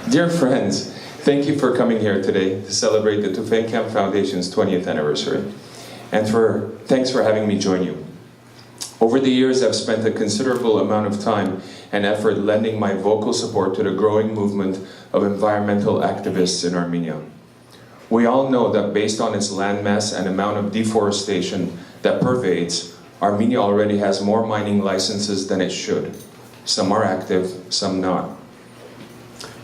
Dear friends, thank you for coming here today to celebrate the Tankian Foundation's 20th anniversary. And thanks for having me join you. Over the years, I've spent a considerable amount of time and effort lending my vocal support to the growing movement of environmental activists in Armenia. We all know that based on its landmass and amount of deforestation that pervades, Armenia already has more mining licenses than it should. Some are active, some not.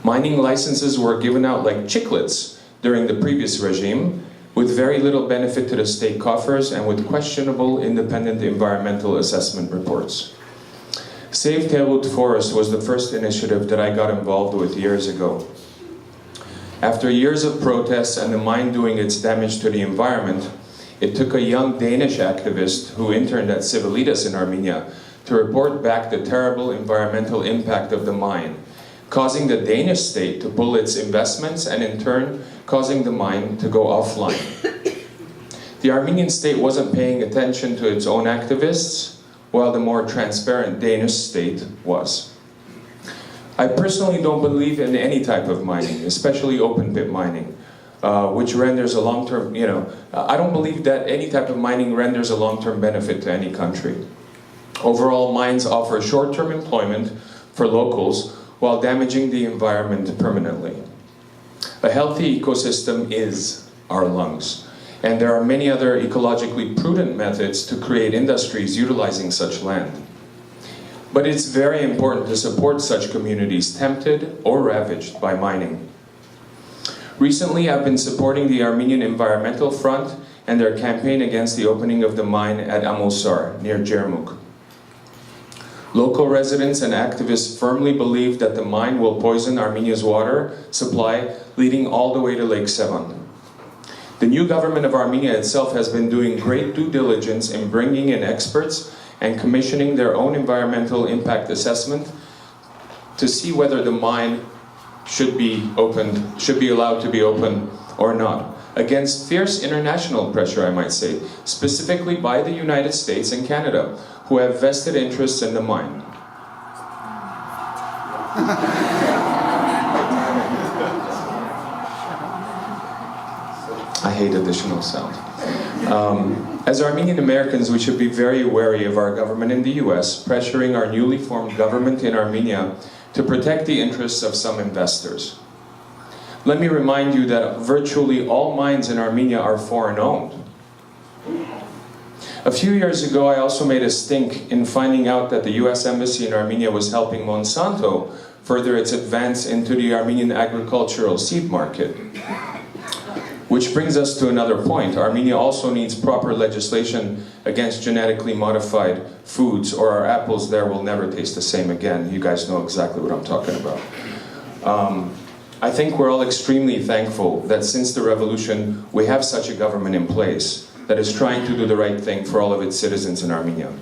Mining licenses were given out like chiclets during the previous regime, with very little benefit to the state coffers and with questionable independent environmental assessment reports. Save Terut Forest was the first initiative that I got involved with years ago. After years of protests and the mine doing its damage to the environment, it took a young Danish activist who interned at Civilitas in Armenia to report back the terrible environmental impact of the mine, causing the Danish state to pull its investments and in turn causing the mine to go offline. The Armenian state wasn't paying attention to its own activists, while the more transparent Danish state was. I personally don't believe in any type of mining, especially open pit mining, which renders a long-term, I don't believe that any type of mining renders a long-term benefit to any country. Overall, mines offer short-term employment for locals while damaging the environment permanently. A healthy ecosystem is our lungs, and there are many other ecologically prudent methods to create industries utilizing such land. But it's very important to support such communities tempted or ravaged by mining. Recently, I've been supporting the Armenian Environmental Front and their campaign against the opening of the mine at Amulsar, near Jermuk. Local residents and activists firmly believe that the mine will poison Armenia's water supply, leading all the way to Lake Sevan. The new government of Armenia itself has been doing great due diligence in bringing in experts and commissioning their own environmental impact assessment to see whether the mine should be allowed to be open or not, against fierce international pressure, I might say, specifically by the United States and Canada, who have vested interests in the mine. I hate additional sound. As Armenian Americans, we should be very wary of our government in the US pressuring our newly formed government in Armenia to protect the interests of some investors. Let me remind you that virtually all mines in Armenia are foreign-owned. A few years ago, I also made a stink in finding out that the US Embassy in Armenia was helping Monsanto further its advance into the Armenian agricultural seed market. Which brings us to another point. Armenia also needs proper legislation against genetically modified foods, or our apples there will never taste the same again. You guys know exactly what I'm talking about. I think we're all extremely thankful that since the revolution, we have such a government in place that is trying to do the right thing for all of its citizens in Armenia.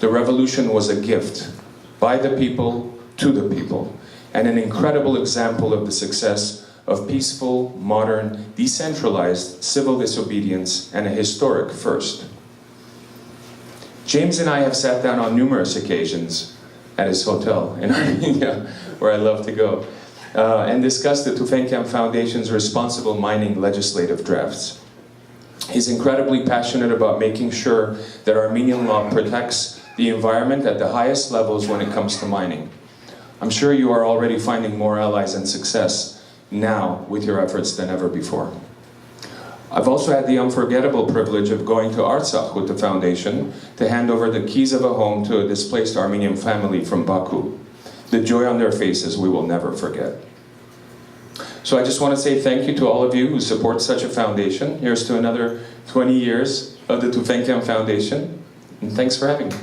The revolution was a gift by the people to the people, and an incredible example of the success of peaceful, modern, decentralized civil disobedience and a historic first. James and I have sat down on numerous occasions at his hotel in Armenia, where I love to go, and discussed the Tankian Foundation's responsible mining legislative drafts. He's incredibly passionate about making sure that Armenian law protects the environment at the highest levels when it comes to mining. I'm sure you are already finding more allies and success now with your efforts than ever before. I've also had the unforgettable privilege of going to Artsakh with the foundation to hand over the keys of a home to a displaced Armenian family from Baku. The joy on their faces we will never forget. So I just want to say thank you to all of you who support such a foundation. Here's to another 20 years of the Tankian Foundation, and thanks for having me.